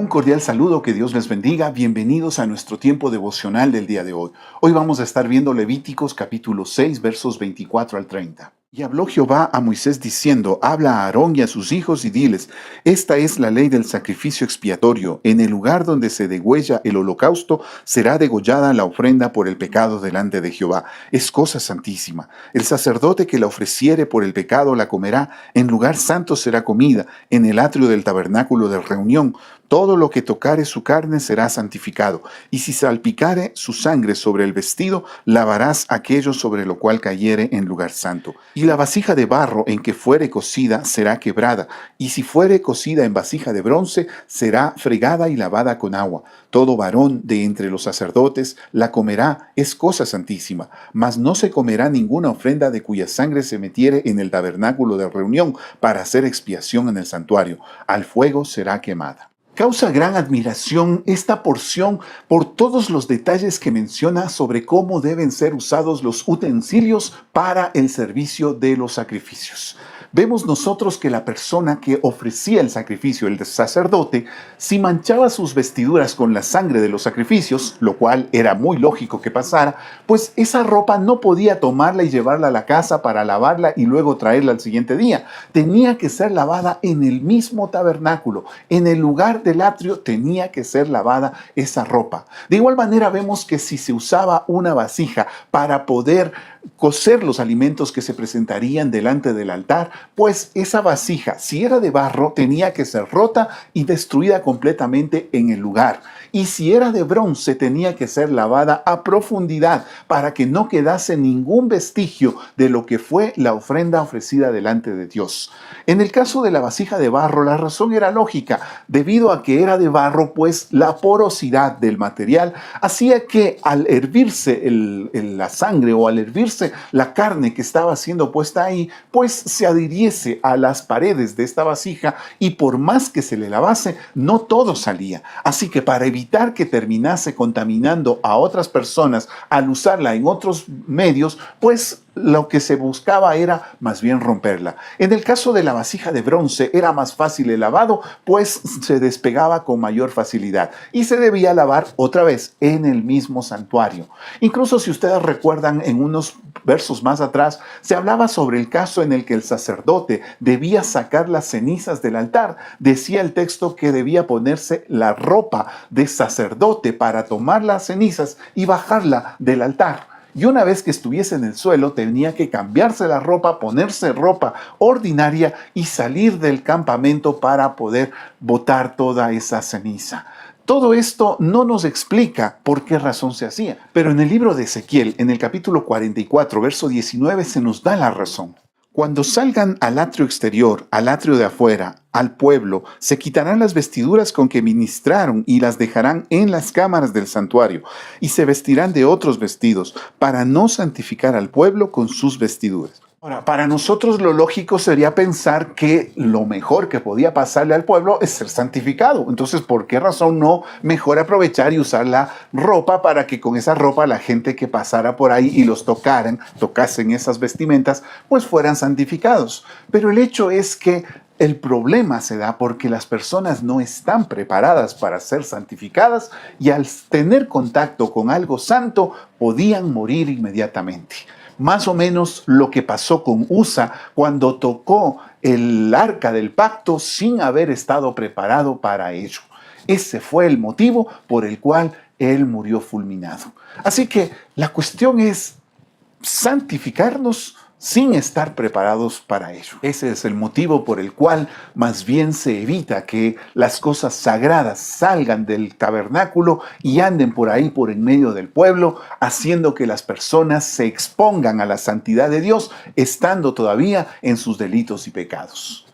Un cordial saludo, que Dios les bendiga. Bienvenidos a nuestro tiempo devocional del día de hoy. Hoy vamos a estar viendo Levíticos capítulo 6, versos 24 al 30. Y habló Jehová a Moisés diciendo: habla a Aarón y a sus hijos y diles: esta es la ley del sacrificio expiatorio. En el lugar donde se degüella el holocausto será degollada la ofrenda por el pecado delante de Jehová. Es cosa santísima. El sacerdote que la ofreciere por el pecado la comerá. En lugar santo será comida, en el atrio del tabernáculo de reunión. Todo lo que tocare su carne será santificado, y si salpicare su sangre sobre el vestido, lavarás aquello sobre lo cual cayere en lugar santo. Y la vasija de barro en que fuere cocida será quebrada, y si fuere cocida en vasija de bronce, será fregada y lavada con agua. Todo varón de entre los sacerdotes la comerá, es cosa santísima, mas no se comerá ninguna ofrenda de cuya sangre se metiere en el tabernáculo de reunión para hacer expiación en el santuario. Al fuego será quemada. Causa gran admiración esta porción por todos los detalles que menciona sobre cómo deben ser usados los utensilios para el servicio de los sacrificios. Vemos nosotros que la persona que ofrecía el sacrificio, el sacerdote, si manchaba sus vestiduras con la sangre de los sacrificios, lo cual era muy lógico que pasara, pues esa ropa no podía tomarla y llevarla a la casa para lavarla y luego traerla al siguiente día. Tenía que ser lavada en el mismo tabernáculo, en el lugar del atrio tenía que ser lavada esa ropa. De igual manera vemos que si se usaba una vasija para poder cocer los alimentos que se presentarían delante del altar, pues esa vasija, si era de barro, tenía que ser rota y destruida completamente en el lugar. Y si era de bronce, tenía que ser lavada a profundidad para que no quedase ningún vestigio de lo que fue la ofrenda ofrecida delante de Dios. En el caso de la vasija de barro, la razón era lógica. Debido a que era de barro, pues la porosidad del material hacía que al hervirse la sangre o al hervirse la carne que estaba siendo puesta ahí, pues se adhiriese a las paredes de esta vasija y por más que se le lavase, no todo salía. Así que para evitar que terminase contaminando a otras personas al usarla en otros medios, pues lo que se buscaba era más bien romperla. En el caso de la vasija de bronce era más fácil el lavado, pues se despegaba con mayor facilidad y se debía lavar otra vez en el mismo santuario. Incluso si ustedes recuerdan, en unos versos más atrás se hablaba sobre el caso en el que el sacerdote debía sacar las cenizas del altar. Decía el texto que debía ponerse la ropa de sacerdote para tomar las cenizas y bajarla del altar. Y una vez que estuviese en el suelo, tenía que cambiarse la ropa, ponerse ropa ordinaria y salir del campamento para poder botar toda esa ceniza. Todo esto no nos explica por qué razón se hacía, pero en el libro de Ezequiel, en el capítulo 44, verso 19, se nos da la razón. Cuando salgan al atrio exterior, al atrio de afuera, al pueblo, se quitarán las vestiduras con que ministraron y las dejarán en las cámaras del santuario, y se vestirán de otros vestidos, para no santificar al pueblo con sus vestiduras. Ahora, para nosotros lo lógico sería pensar que lo mejor que podía pasarle al pueblo es ser santificado. Entonces, ¿por qué razón no mejor aprovechar y usar la ropa para que con esa ropa la gente que pasara por ahí y los tocasen esas vestimentas, pues fueran santificados? Pero el hecho es que el problema se da porque las personas no están preparadas para ser santificadas y al tener contacto con algo santo podían morir inmediatamente. Más o menos lo que pasó con Usa cuando tocó el arca del pacto sin haber estado preparado para ello. Ese fue el motivo por el cual él murió fulminado. Así que la cuestión es santificarnos sin estar preparados para ello. Ese es el motivo por el cual más bien se evita que las cosas sagradas salgan del tabernáculo y anden por ahí por en medio del pueblo, haciendo que las personas se expongan a la santidad de Dios, estando todavía en sus delitos y pecados.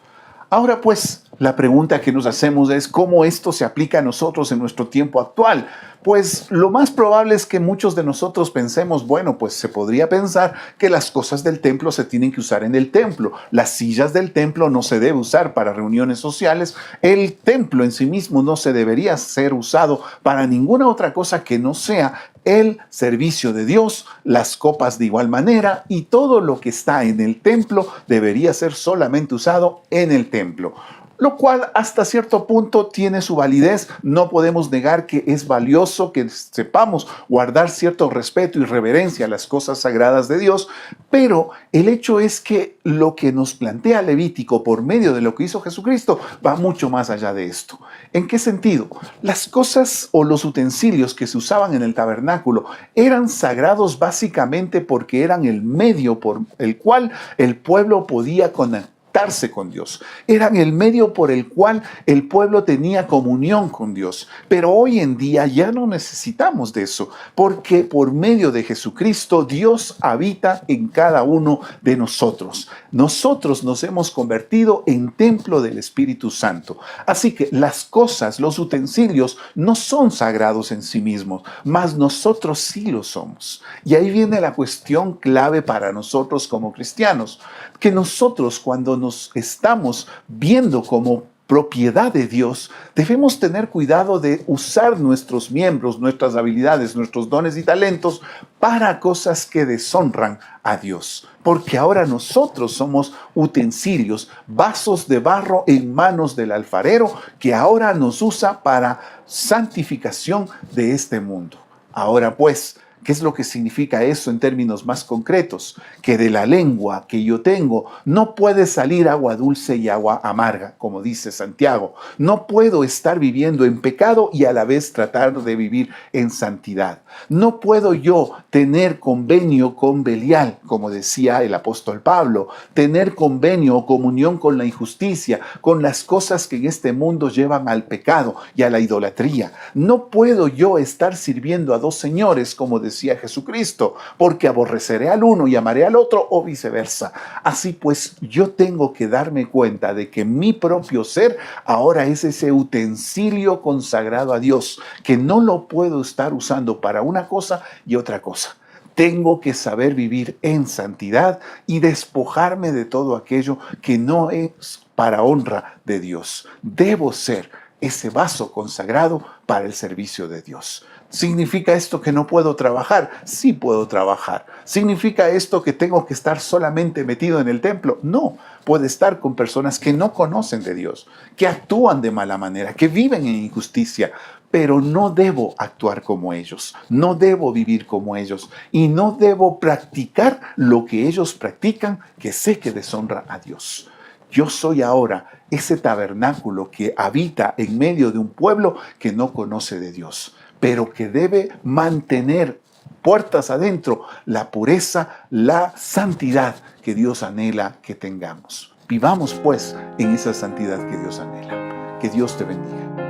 Ahora pues, la pregunta que nos hacemos es ¿cómo esto se aplica a nosotros en nuestro tiempo actual? Pues lo más probable es que muchos de nosotros pensemos, bueno, pues se podría pensar que las cosas del templo se tienen que usar en el templo. Las sillas del templo no se debe usar para reuniones sociales. El templo en sí mismo no se debería ser usado para ninguna otra cosa que no sea el servicio de Dios, las copas de igual manera y todo lo que está en el templo debería ser solamente usado en el templo. lo cual hasta cierto punto tiene su validez. No podemos negar que es valioso que sepamos guardar cierto respeto y reverencia a las cosas sagradas de Dios, pero el hecho es que lo que nos plantea Levítico por medio de lo que hizo Jesucristo va mucho más allá de esto. ¿En qué sentido? Las cosas o los utensilios que se usaban en el tabernáculo eran sagrados básicamente porque eran el medio por el cual el pueblo podía conectarse con Dios. Eran el medio por el cual el pueblo tenía comunión con Dios. Pero hoy en día ya no necesitamos de eso, porque por medio de Jesucristo Dios habita en cada uno de nosotros. Nosotros nos hemos convertido en templo del Espíritu Santo. Así que las cosas, los utensilios no son sagrados en sí mismos, mas nosotros sí lo somos. Y ahí viene la cuestión clave para nosotros como cristianos, que nosotros cuando nos estamos viendo como propiedad de Dios, debemos tener cuidado de usar nuestros miembros, nuestras habilidades, nuestros dones y talentos para cosas que deshonran a Dios. Porque ahora nosotros somos utensilios, vasos de barro en manos del alfarero, que ahora nos usa para santificación de este mundo. Ahora pues, ¿qué es lo que significa eso en términos más concretos? Que de la lengua que yo tengo no puede salir agua dulce y agua amarga, como dice Santiago. No puedo estar viviendo en pecado y a la vez tratar de vivir en santidad. No puedo yo tener convenio con Belial, como decía el apóstol Pablo, tener convenio o comunión con la injusticia, con las cosas que en este mundo llevan al pecado y a la idolatría. No puedo yo estar sirviendo a dos señores, como decía Jesucristo, porque aborreceré al uno y amaré al otro, o viceversa. Así pues, yo tengo que darme cuenta de que mi propio ser ahora es ese utensilio consagrado a Dios, que no lo puedo estar usando para una cosa y otra cosa. Tengo que saber vivir en santidad y despojarme de todo aquello que no es para honra de Dios. Debo ser ese vaso consagrado para el servicio de Dios. ¿Significa esto que no puedo trabajar? Sí puedo trabajar. ¿Significa esto que tengo que estar solamente metido en el templo? No, puedo estar con personas que no conocen de Dios, que actúan de mala manera, que viven en injusticia, pero no debo actuar como ellos, no debo vivir como ellos y no debo practicar lo que ellos practican, que sé que deshonra a Dios. Yo soy ahora ese tabernáculo que habita en medio de un pueblo que no conoce de Dios, pero que debe mantener puertas adentro la pureza, la santidad que Dios anhela que tengamos. Vivamos pues en esa santidad que Dios anhela. Que Dios te bendiga.